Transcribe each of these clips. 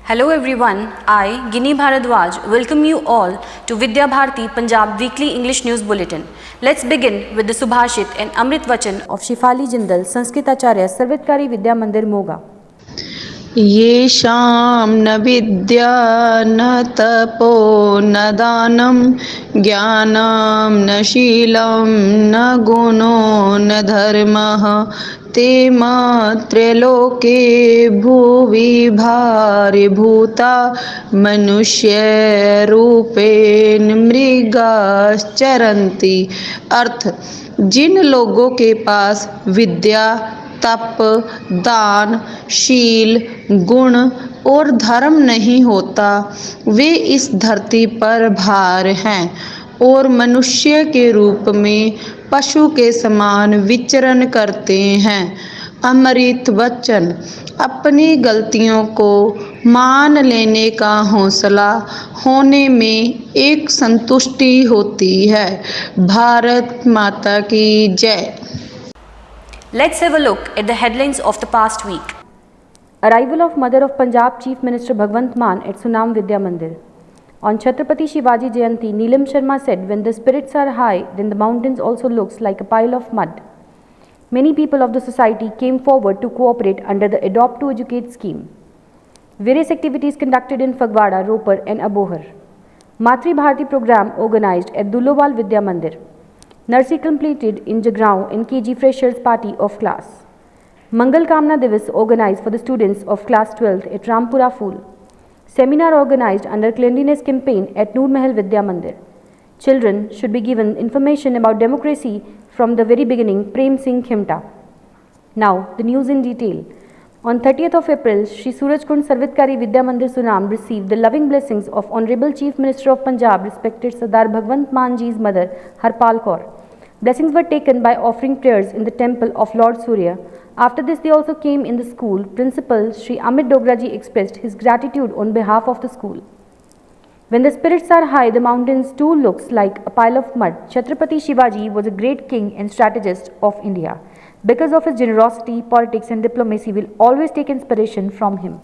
Hello everyone, I, Gini Bharadwaj, welcome you all to Vidya Bharati Punjab Weekly English News Bulletin. Let's begin with the Subhashit and Amrit Vachan of Shifali Jindal, Sanskrit Acharya, Sarvatkari Vidya Mandir Moga. ये शाम न विद्या न तपो न दानम ज्ञानम न शीलम न गुणो न धर्मः ते त्रैलोके भुवि भारिभूता मनुष्य रूपेण मृगाश्चरन्ति। अर्थ, जिन लोगों के पास विद्या, तप, दान, शील, गुण और धर्म नहीं होता, वे इस धरती पर भार हैं और मनुष्य के रूप में पशु के समान विचरण करते हैं। अमृत वचन, अपनी गलतियों को मान लेने का हौसला होने में एक संतुष्टि होती है। भारत माता की जय। Let's have a look at the headlines of the past week. Arrival of Mother of Punjab Chief Minister Bhagwant Mann at Sunam Vidya Mandir. On Chhatrapati Shivaji Jayanti, Neelam Sharma said, "When the spirits are high, then the mountains also looks like a pile of mud." Many people of the society came forward to cooperate under the Adopt to Educate scheme. Various activities conducted in Fagwada, Ropar and Abohar. Matri Bharati program organized at Dullowal Vidya Mandir. Nursery completed in Jagrao in KG Freshers Party of class. Mangal Kamna Divas organized for the students of class 12th at Rampura Phool. Seminar organized under Cleanliness campaign at Noor Mahal Vidya Mandir. Children should be given information about democracy from the very beginning. Prem Singh Khimta. Now the news in detail. On 30th of April, Shri Surajkund Sarvatkari Vidya Mandir Sunam received the loving blessings of Honorable Chief Minister of Punjab, respected Sardar Bhagwant Mann Ji's mother, Harpal Kaur. Blessings were taken by offering prayers in the temple of Lord Surya. After this, they also came in the school. Principal Shri Amit Dogra Ji expressed his gratitude on behalf of the school. When the spirits are high, the mountains too looks like a pile of mud. Chhatrapati Shivaji was a great king and strategist of India. Because of his generosity, politics and diplomacy will always take inspiration from him.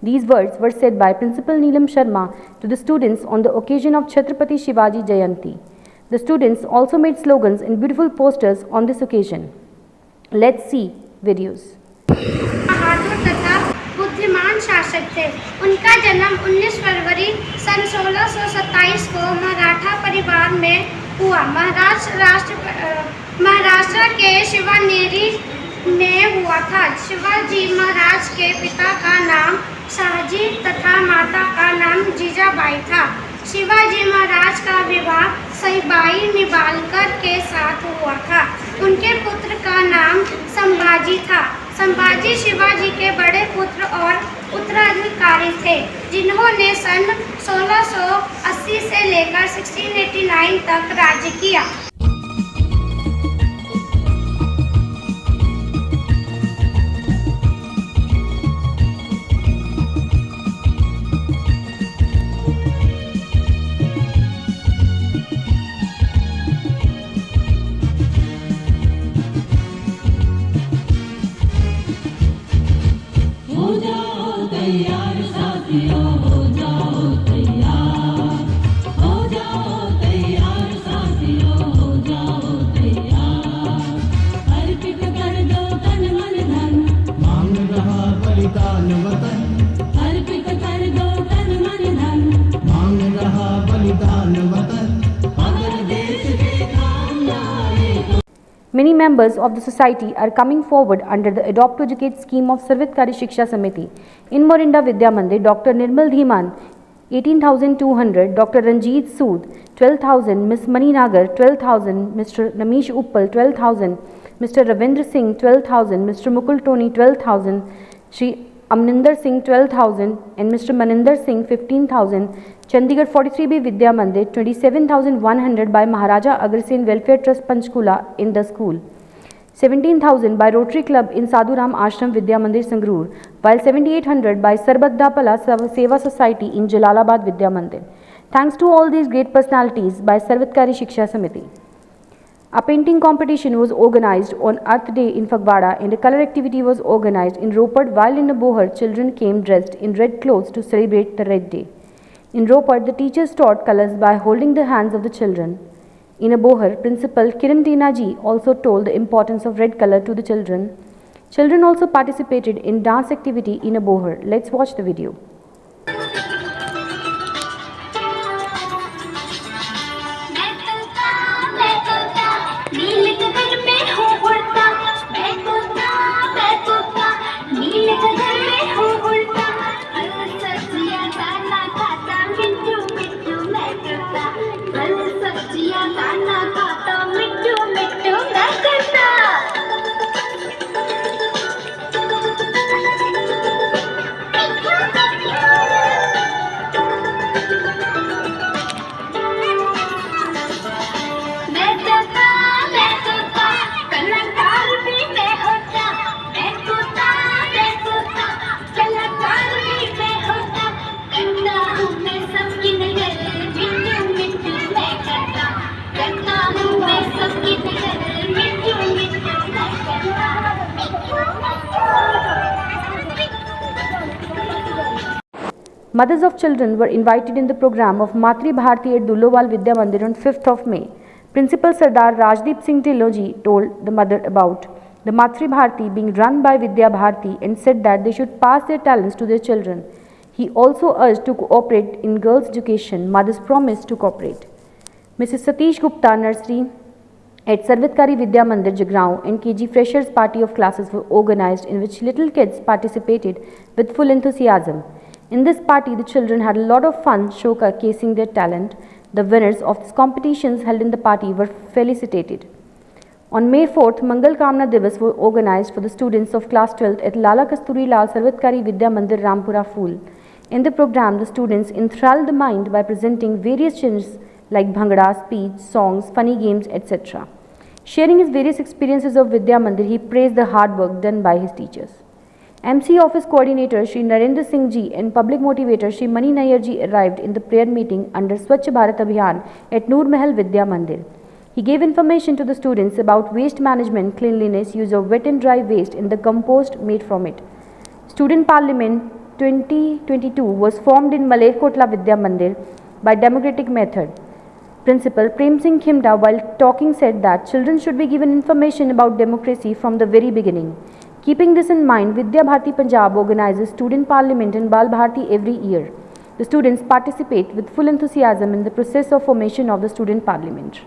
These words were said by Principal Neelam Sharma to the students on the occasion of Chhatrapati Shivaji Jayanti. The students also made slogans and beautiful posters on this occasion. Let's see videos. बहादुर तथा बुद्धिमान शासक थे। उनका जन्म 19 फरवरी सन 1627 को मराठा परिवार में हुआ। महाराष्ट्र के शिवनेरी में हुआ था। शिवाजी महाराज के पिता का नाम शाहजी तथा माता का नाम जीजाबाई था। शिवाजी महाराज का विवाह सईबाई निबालकर के साथ हुआ था। उनके पुत्र का नाम संभाजी था। संभाजी शिवाजी के बड़े पुत्र और उत्तराधिकारी थे, जिन्होंने सन 1680 से लेकर 1689 तक राज्य किया। Many members of the society are coming forward under the Adopt to Educate scheme of Sarvatkari Shiksha Samiti. In Morinda Vidya Mandir, Dr. Nirmal Dhiman 18,200, Dr. Ranjit Sood 12,000, Ms. Mani Nagar 12,000, Mr. Namish Uppal 12,000, Mr. Ravindra Singh 12,000, Mr. Mukul Tony 12,000, Shri Amninder Singh 12,000 and Mr. Maninder Singh 15,000. Chandigarh 43B Vidya Mandir 27,100 by Maharaja Agrasen Welfare Trust Panchkula in the school. 17,000 by Rotary Club in Sadhuram Ashram Vidya Mandir Sangrur, while 7,800 by Sarbaddapala Seva Society in Jalalabad Vidya Mandir. Thanks to all these great personalities by Sarvatkari Shiksha Samiti. A painting competition was organized on Earth Day in Fagwada and a color activity was organized in Ropar, while in Abohar children came dressed in red clothes to celebrate the Red Day. In Ropar, the teachers taught colors by holding the hands of the children. In Abohar, Principal Kiran Tina ji also told the importance of red color to the children. Children also participated in dance activity in Abohar. Let's watch the video. Mothers of children were invited in the program of Matri Bharti at Dullowal Vidya Mandir on 5th of May. Principal Sardar Rajdeep Singh Tilloji told the mother about the Matri Bharti being run by Vidya Bharti and said that they should pass their talents to their children. He also urged to cooperate in girls' education. Mothers promised to cooperate. Mrs. Satish Gupta Nursery at Sarvatkari Vidya Mandir Jagrao and KG Freshers Party of classes were organized in which little kids participated with full enthusiasm. In this party, the children had a lot of fun showcasing their talent. The winners of these competitions held in the party were felicitated. On May 4th, Mangal Kamna Divas were organized for the students of class 12th at Lala Kasturi Lal Sarvatkari Vidya Mandir Rampura Phool. In the program, the students enthralled the mind by presenting various genres like bhangra, speech, songs, funny games, etc. Sharing his various experiences of Vidya Mandir, he praised the hard work done by his teachers. MC Office Coordinator Shri Narendra Singh Ji and Public Motivator Shri Mani Nair Ji arrived in the prayer meeting under Swachh Bharat Abhiyan at Noor Mahal Vidya Mandir. He gave information to the students about waste management, cleanliness, use of wet and dry waste and the compost made from it. Student Parliament 2022 was formed in Malerkotla Vidya Mandir by democratic method. Principal Prem Singh Khimda, while talking, said that children should be given information about democracy from the very beginning. Keeping this in mind, Vidya Bharti Punjab organizes Student Parliament and Bal Bharti every year. The students participate with full enthusiasm in the process of formation of the Student Parliament.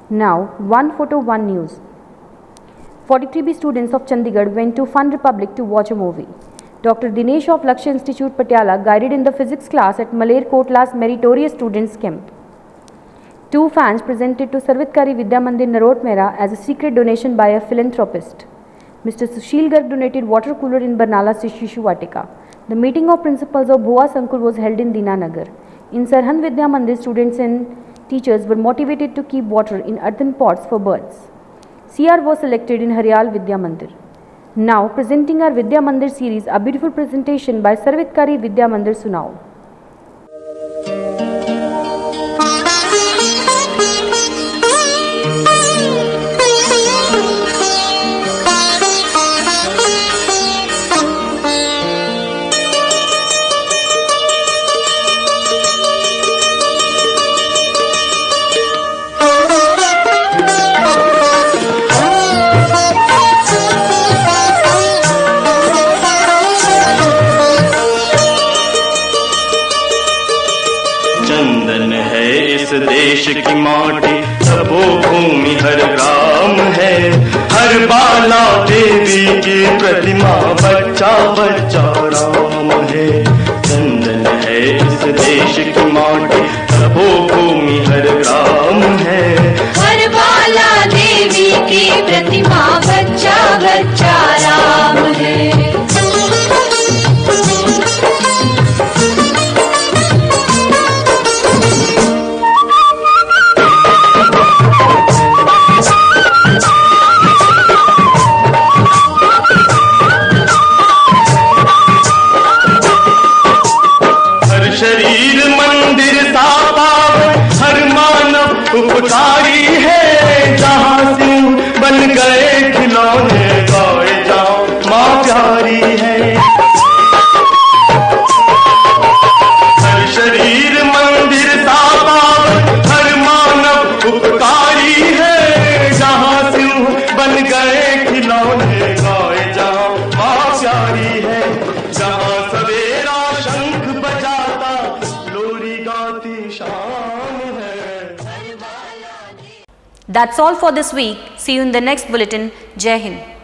Now, one photo, one news. 43B students of Chandigarh went to Fun Republic to watch a movie. Dr. Dinesh of Lakshya Institute Patiala guided in the physics class at Malerkotla's meritorious students camp. Two fans presented to Sarvatkari Vidya Mandir Narot Mera as a secret donation by a philanthropist. Mr. Sushil Garg donated water cooler in Barnala Shishu Vatika. The meeting of principals of Bhua Sankur was held in Dinanagar. In Sarhan Vidya Mandir, students and teachers were motivated to keep water in earthen pots for birds. CR was selected in Haryal Vidya Mandir. Now presenting our Vidya Mandir series, a beautiful presentation by Sarvatkari Vidya Mandir Sunao. चंदन है इस देश की माटी, सबो भूमि हर ग्राम है। हर बाला देवी की प्रतिमा, बच्चा बच्चा राम है। चंदन है इस देश की माटी, सबो भूमि हर ग्राम है। हर बाला देवी की प्रतिमा, बच्चा बच्चा राम है। शरीर मंदिर सा पावन, हर मानव उपकारी है। जहाँ That's all for this week. See you in the next bulletin. Jai Hind.